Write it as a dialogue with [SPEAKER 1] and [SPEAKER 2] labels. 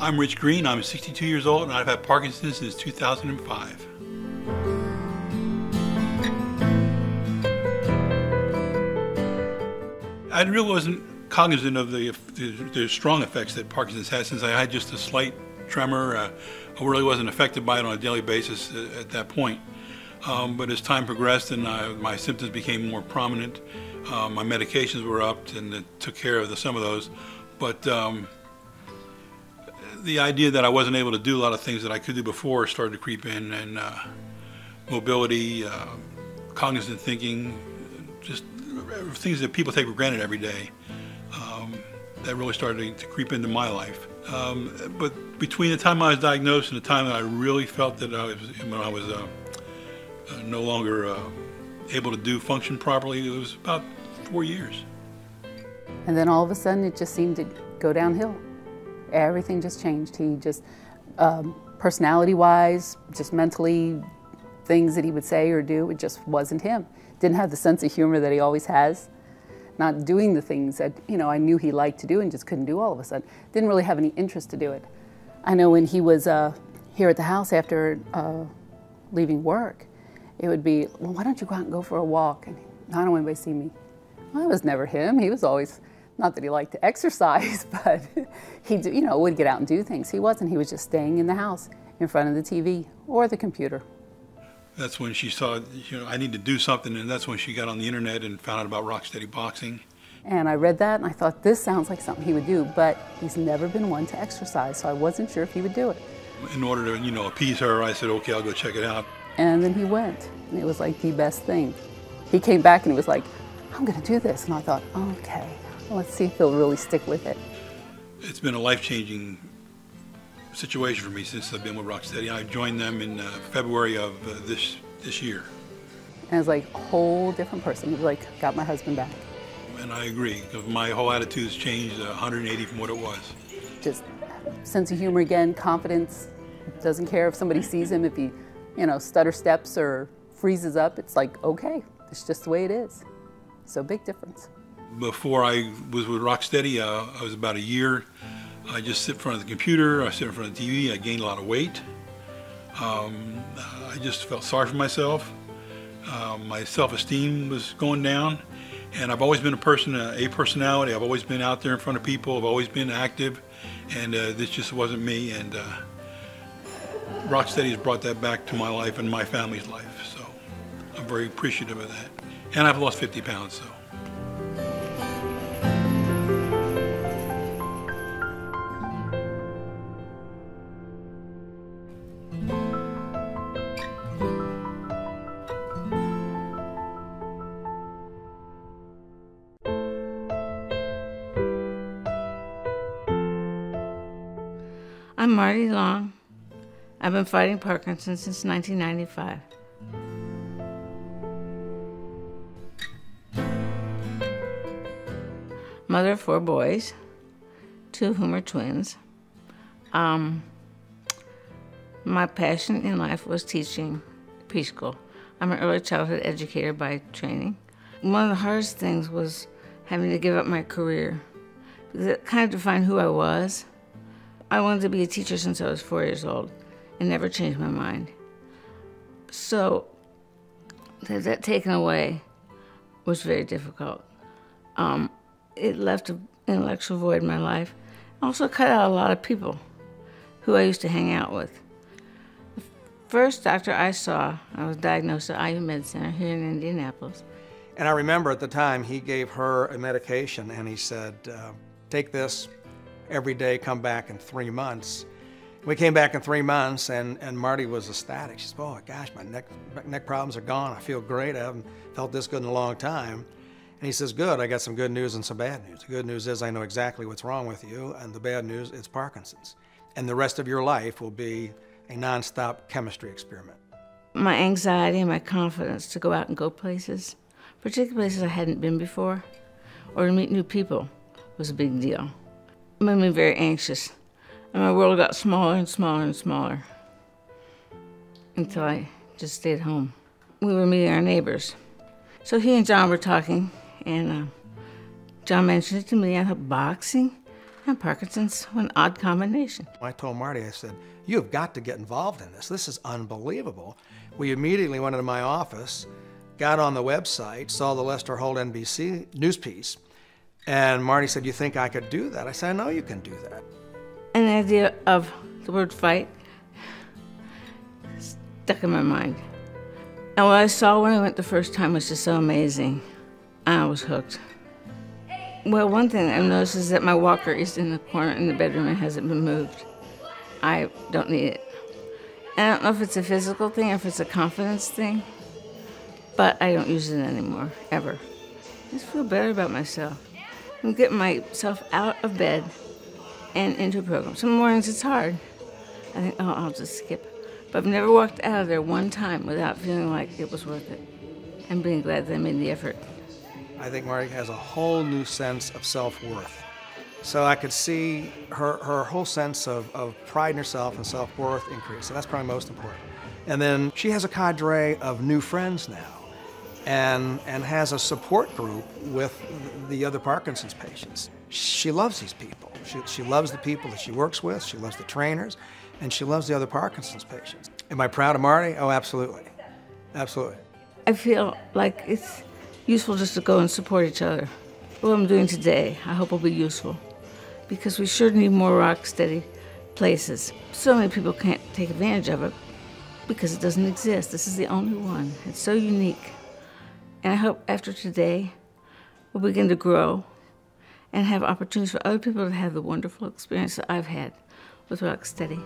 [SPEAKER 1] I'm Rich Green. I'm 62 years old, and I've had Parkinson's since 2005. I really wasn't cognizant of the strong effects that Parkinson's has, since I had just a slight tremor. I really wasn't affected by it on a daily basis at that point. But as time progressed and my symptoms became more prominent, my medications were upped, and it took care of some of those. But the idea that I wasn't able to do a lot of things that I could do before started to creep in, and mobility, cognizant thinking, just things that people take for granted every day, that really started to creep into my life. But between the time I was diagnosed and the time that I really felt that when I was no longer able to function properly, it was about 4 years.
[SPEAKER 2] And then all of a sudden it just seemed to go downhill. Everything just changed. He just, personality-wise, just mentally, things that he would say or do, it just wasn't him. Didn't have the sense of humor that he always has. Not doing the things that, I knew he liked to do and just couldn't do all of a sudden. Didn't really have any interest to do it. I know when he was here at the house after leaving work, it would be, well, why don't you go out and go for a walk? And I don't want anybody to see me. Well, it was never him. He was always, not that he liked to exercise, but he would get out and do things. He wasn't. He was just staying in the house in front of the TV or the computer.
[SPEAKER 1] That's when she saw, I need to do something, and that's when she got on the internet and found out about Rocksteady Boxing.
[SPEAKER 2] And I read that and I thought, this sounds like something he would do, but he's never been one to exercise, so I wasn't sure if he would do it.
[SPEAKER 1] In order to, appease her, I said, okay, I'll go check it out.
[SPEAKER 2] And then he went, and it was like the best thing. He came back and he was like, I'm gonna do this. And I thought, okay, well, let's see if he'll really stick with it. It's
[SPEAKER 1] been a life-changing situation for me since I've been with Rocksteady. I joined them in February of this year.
[SPEAKER 2] And it's like a whole different person. It was like, got my husband back.
[SPEAKER 1] And I agree, because my whole attitude's changed 180 from what it was.
[SPEAKER 2] Just sense of humor again, confidence. Doesn't care if somebody sees him, if he, stutter steps or freezes up. It's like, okay, it's just the way it is. So big difference. Before
[SPEAKER 1] I was with Rocksteady, I was about a year. I just sit in front of the computer, I sit in front of the TV, I gained a lot of weight. I just felt sorry for myself. My self-esteem was going down. And I've always been a personality. I've always been out there in front of people. I've always been active. And this just wasn't me. And Rocksteady has brought that back to my life and my family's life. So I'm very appreciative of that. And I've lost 50 pounds, so.
[SPEAKER 3] I'm Marty Long. I've been fighting Parkinson's since 1995. Mother of 4 boys, 2 of whom are twins. My passion in life was teaching preschool. I'm an early childhood educator by training. One of the hardest things was having to give up my career, because it kind of defined who I was. I wanted to be a teacher since I was 4 years old and never changed my mind. So to have that taken away was very difficult. It left an intellectual void in my life. Also cut out a lot of people who I used to hang out with. The first doctor I saw, I was diagnosed at IU Med Center here in Indianapolis.
[SPEAKER 4] And I remember at the time he gave her a medication and he said, take this every day, come back in 3 months. We came back in 3 months and Marty was ecstatic. She said, oh gosh, my neck problems are gone. I feel great. I haven't felt this good in a long time. And he says, good, I got some good news and some bad news. The good news is I know exactly what's wrong with you, and the bad news, it's Parkinson's. And the rest of your life will be a nonstop chemistry experiment.
[SPEAKER 3] My anxiety and my confidence to go out and go places, particularly places I hadn't been before, or to meet new people, was a big deal. It made me very anxious. And my world got smaller and smaller and smaller until I just stayed home. We were meeting our neighbors. So he and John were talking, and John mentioned it to me. I thought, boxing? And Parkinson's, an odd combination.
[SPEAKER 4] I told Marty, I said, you've got to get involved in this. This is unbelievable. We immediately went into my office, got on the website, saw the Lester Holt NBC news piece, and Marty said, you think I could do that? I said, I know you can do that.
[SPEAKER 3] And the idea of the word fight stuck in my mind. And what I saw when I went the first time was just so amazing. I was hooked. Well, one thing I've noticed is that my walker is in the corner in the bedroom and hasn't been moved. I don't need it. And I don't know if it's a physical thing or if it's a confidence thing, but I don't use it anymore, ever. I just feel better about myself. I'm getting myself out of bed and into a program. Some mornings it's hard. I think, oh, I'll just skip. But I've never walked out of there one time without feeling like it was worth it and being glad that I made the effort.
[SPEAKER 4] I think Marty has a whole new sense of self-worth. So I could see her whole sense of pride in herself and self-worth increase. So that's probably most important. And then she has a cadre of new friends now and has a support group with the other Parkinson's patients. She loves these people. She loves the people that she works with. She loves the trainers. And she loves the other Parkinson's patients. Am I proud of Marty? Oh, absolutely. Absolutely.
[SPEAKER 3] I feel like it's useful just to go and support each other. What I'm doing today, I hope will be useful, because we sure need more rock-steady places. So many people can't take advantage of it because it doesn't exist. This is the only one. It's so unique. And I hope after today, we'll begin to grow and have opportunities for other people to have the wonderful experience that I've had with Rocksteady.